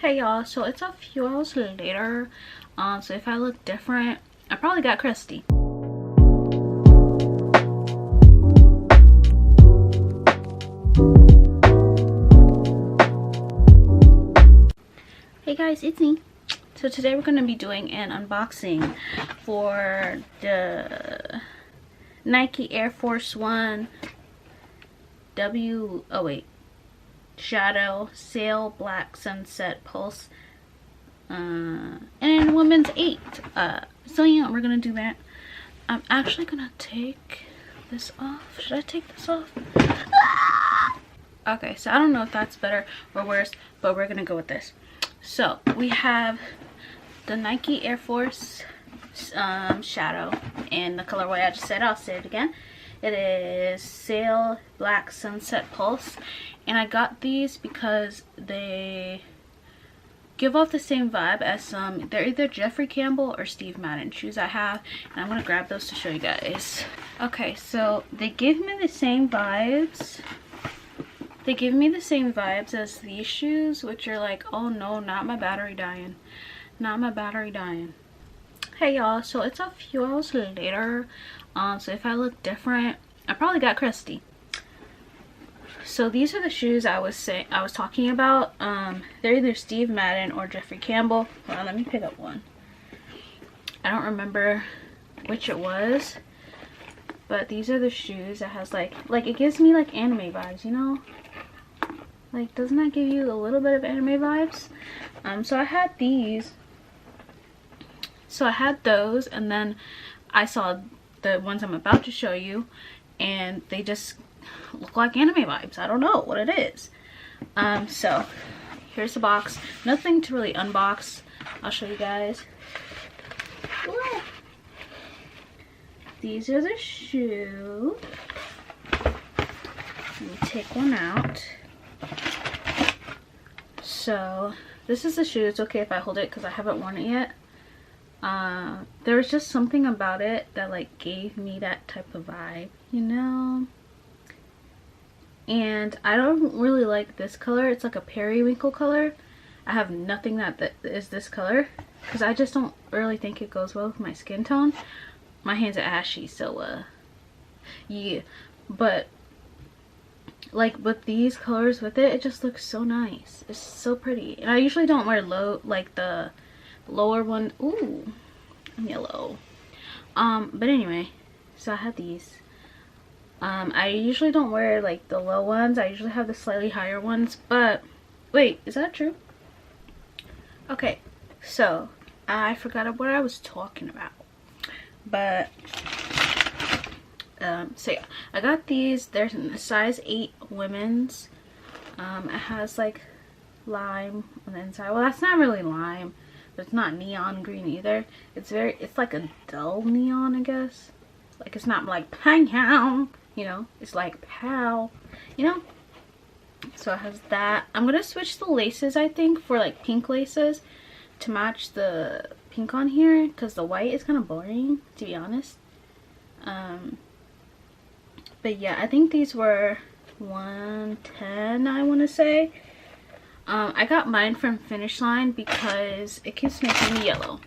Hey y'all, so it's a few hours later, so if I look different, I probably got crusty. Hey guys, it's me. So today we're going to be doing an unboxing for the Nike AF1 Shadow Pale Black-Sunset Pulse and women's 8. So yeah, we're gonna do that. I'm actually gonna take this off. Should I take this off? Okay, so I don't know if that's better or worse, but we're gonna go with this. So we have the Nike Air Force Shadow in the colorway I just said. I'll say it again. It is Pale Black-Sunset Pulse, and I got these because they give off the same vibe as they're either Jeffrey Campbell or Steve Madden shoes I have, and I'm gonna grab those to show you guys. Okay, so they give me the same vibes. They give me the same vibes as these shoes, which are like, oh no, not my battery dying. Not my battery dying. Hey y'all, so it's a few hours later, so if I look different, I probably got crusty. So these are the shoes I was talking about. They're either Steve Madden or Jeffrey Campbell. Hold on, let me pick up one. I don't remember which it was, but these are the shoes that has like it gives me like anime vibes, you know? Like, doesn't that give you a little bit of anime vibes? So I had these. So I had those, and then I saw the ones I'm about to show you, and they just look like anime vibes. I don't know what it is. So here's the box. Nothing to really unbox. I'll show you guys. Whoa. These are the shoes. Let me take one out. So this is the shoe. It's okay if I hold it because I haven't worn it yet. There was just something about it that like gave me that type of vibe, you know? And I don't really like this color. It's like a periwinkle color. I have nothing that is this color because I just don't really think it goes well with my skin tone. My hands are ashy, so yeah. But like with these colors with it, it just looks so nice. It's so pretty. And I usually don't wear the lower one. Ooh, I'm yellow. But anyway, so I had these. I usually don't wear like the low ones. I usually have the slightly higher ones. But wait, is that true? Okay, so I forgot what I was talking about. But so yeah, I got these. There's a size 8 women's. It has like lime on the inside. Well, that's not really lime. It's not neon green either. It's like a dull neon, I guess. Like, it's not like pow, you know, it's like pow, you know. So it has that. I'm gonna switch the laces, I think, for like pink laces to match the pink on here, because the white is kind of boring, to be honest. But yeah, I think these were $110, I want to say. I got mine from Finish Line because it keeps making me yellow.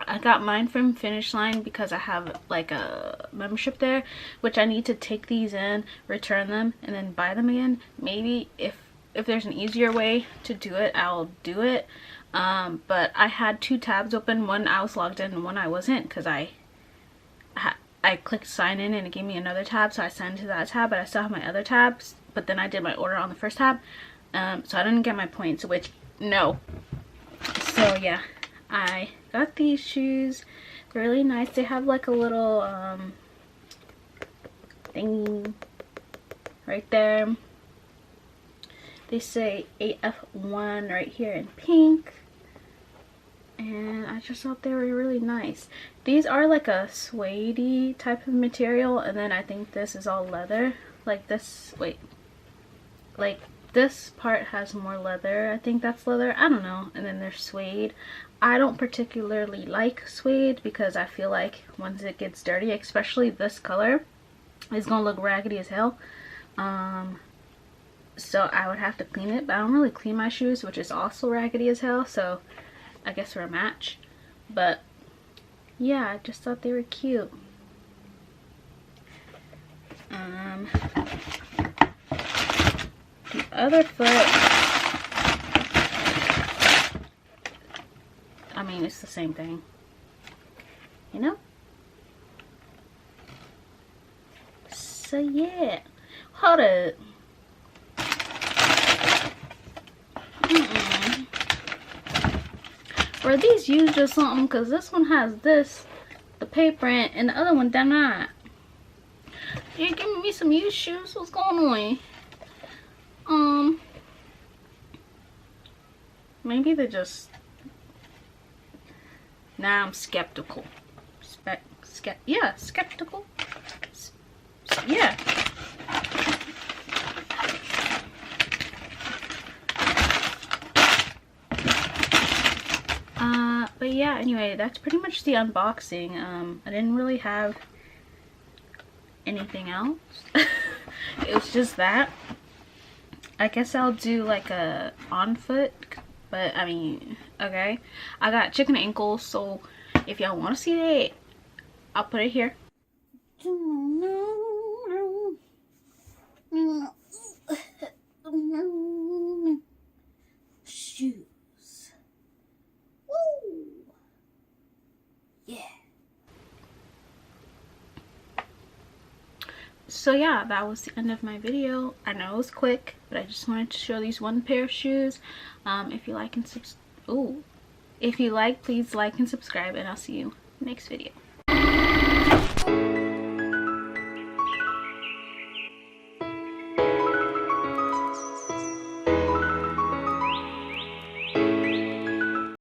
I got mine from Finish Line because I have like a membership there, which I need to take these in, return them, and then buy them again. Maybe if there's an easier way to do it, I'll do it. But I had 2 tabs open. One I was logged in and one I wasn't, because I clicked sign in and it gave me another tab, so I signed into that tab, but I still have my other tabs. But then I did my order on the first tab. So I didn't get my points, which no. So yeah, I got these shoes. They're really nice. They have like a little thing right there. They say AF1 right here in pink. And I just thought they were really nice. These are like a suede-y type of material, and then I think this is all leather. Like this, wait. Like this part has more leather. I think that's leather. I don't know. And then there's suede. I don't particularly like suede because I feel like once it gets dirty, especially this color, it's gonna look raggedy as hell. so I would have to clean it, but I don't really clean my shoes, which is also raggedy as hell, so I guess we're a match. But yeah, I just thought they were cute. The other foot, I mean, it's the same thing, you know? So yeah, hold up. Were these used or something? Because this one has this, the paper, and the other one did not. You're giving me some used shoes? What's going on? Maybe they're just... Now I'm skeptical. Yeah, skeptical. Yeah. But yeah, anyway, that's pretty much the unboxing. I didn't really have anything else. It was just that. I guess I'll do like a on foot, but I mean, okay. I got chicken ankles, so if y'all want to see that, I'll put it here. Shoes. Woo! Yeah. So yeah, that was the end of my video. I know it was quick, but I just wanted to show these one pair of shoes. If you like, please like and subscribe, and I'll see you next video.